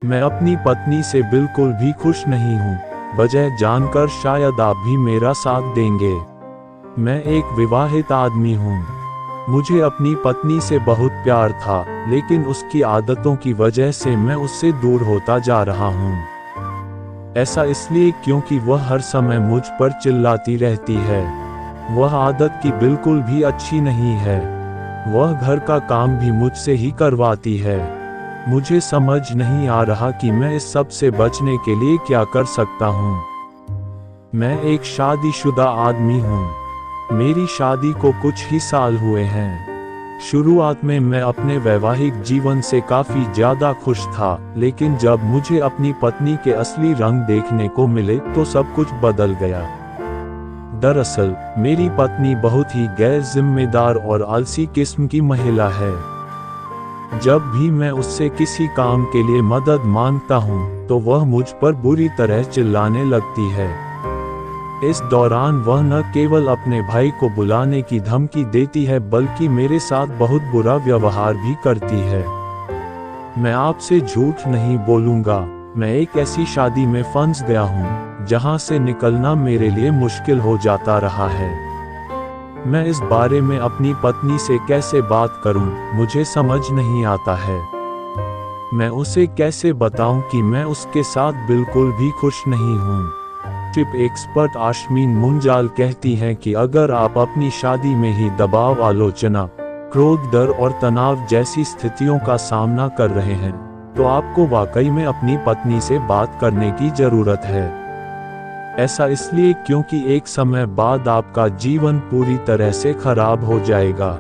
मैं अपनी पत्नी से बिल्कुल भी खुश नहीं हूँ। वजह जानकर शायद आप भी मेरा साथ देंगे। मैं एक विवाहित आदमी हूँ। मुझे अपनी पत्नी से बहुत प्यार था, लेकिन उसकी आदतों की वजह से मैं उससे दूर होता जा रहा हूँ। ऐसा इसलिए क्योंकि वह हर समय मुझ पर चिल्लाती रहती है। वह आदत की बिल्कुल भी अच्छी नहीं है। वह घर का काम भी मुझसे ही करवाती है। मुझे समझ नहीं आ रहा कि मैं इस सब से बचने के लिए क्या कर सकता हूँ। मैं एक शादीशुदा आदमी हूँ। मेरी शादी को कुछ ही साल हुए हैं। शुरुआत में मैं अपने वैवाहिक जीवन से काफी ज्यादा खुश था, लेकिन जब मुझे अपनी पत्नी के असली रंग देखने को मिले तो सब कुछ बदल गया। दरअसल मेरी पत्नी बहुत ही गैर जिम्मेदार और आलसी किस्म की महिला है। जब भी मैं उससे किसी काम के लिए मदद मांगता हूँ तो वह मुझ पर बुरी तरह चिल्लाने लगती है। इस दौरान वह न केवल अपने भाई को बुलाने की धमकी देती है, बल्कि मेरे साथ बहुत बुरा व्यवहार भी करती है। मैं आपसे झूठ नहीं बोलूँगा, मैं एक ऐसी शादी में फंस गया हूँ जहाँ से निकलना मेरे लिए मुश्किल हो जाता रहा है। मैं इस बारे में अपनी पत्नी से कैसे बात करूं, मुझे समझ नहीं आता है। मैं उसे कैसे बताऊं कि मैं उसके साथ बिल्कुल भी खुश नहीं हूं। ट्रिप एक्सपर्ट आश्मीन मुंजाल कहती हैं कि अगर आप अपनी शादी में ही दबाव, आलोचना, क्रोध, डर और तनाव जैसी स्थितियों का सामना कर रहे हैं, तो आपको वाकई में अपनी पत्नी से बात करने की जरूरत है। ऐसा इसलिए क्योंकि एक समय बाद आपका जीवन पूरी तरह से खराब हो जाएगा।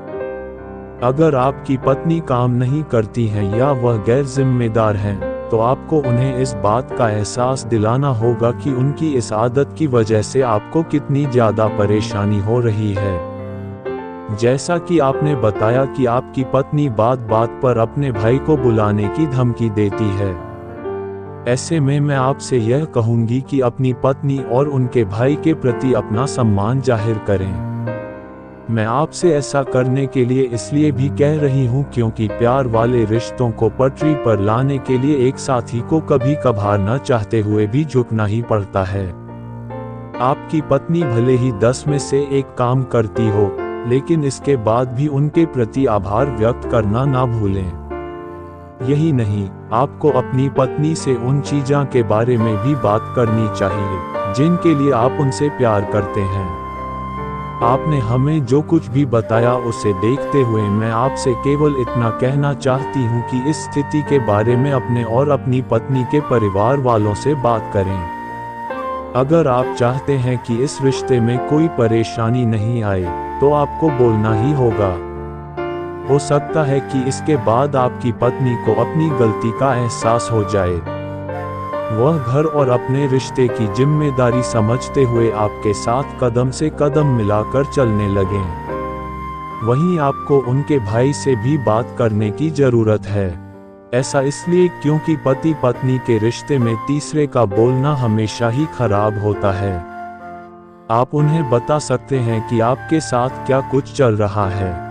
अगर आपकी पत्नी काम नहीं करती हैं या वह गैर जिम्मेदार हैं, तो आपको उन्हें इस बात का एहसास दिलाना होगा कि उनकी इस आदत की वजह से आपको कितनी ज्यादा परेशानी हो रही है। जैसा कि आपने बताया कि आपकी पत्नी बात बात पर अपने भाई को बुलाने की धमकी देती है। ऐसे में मैं आपसे यह कहूंगी कि अपनी पत्नी और उनके भाई के प्रति अपना सम्मान जाहिर करें। मैं आपसे ऐसा करने के लिए इसलिए भी कह रही हूं क्योंकि प्यार वाले रिश्तों को पटरी पर लाने के लिए एक साथी को कभी कभार न चाहते हुए भी झुकना ही पड़ता है। आपकी पत्नी भले ही 10 में से 1 काम करती हो, लेकिन इसके बाद भी उनके प्रति आभार व्यक्त करना ना भूलें। यही नहीं, आपको अपनी पत्नी से उन चीज़ों के बारे में भी बात करनी चाहिए जिनके लिए आप उनसे प्यार करते हैं। आपने हमें जो कुछ भी बताया उसे देखते हुए मैं आपसे केवल इतना कहना चाहती हूँ कि इस स्थिति के बारे में अपने और अपनी पत्नी के परिवार वालों से बात करें। अगर आप चाहते हैं कि इस रिश्ते में कोई परेशानी नहीं आए, तो आपको बोलना ही होगा। हो सकता है कि इसके बाद आपकी पत्नी को अपनी गलती का एहसास हो जाए। वह घर और अपने रिश्ते की जिम्मेदारी समझते हुए आपके साथ कदम से कदम मिलाकर चलने लगें। वहीं आपको उनके भाई से भी बात करने की जरूरत है। ऐसा इसलिए क्योंकि पति पत्नी के रिश्ते में तीसरे का बोलना हमेशा ही खराब होता है। आप उन्हें बता सकते हैं कि आपके साथ क्या कुछ चल रहा है।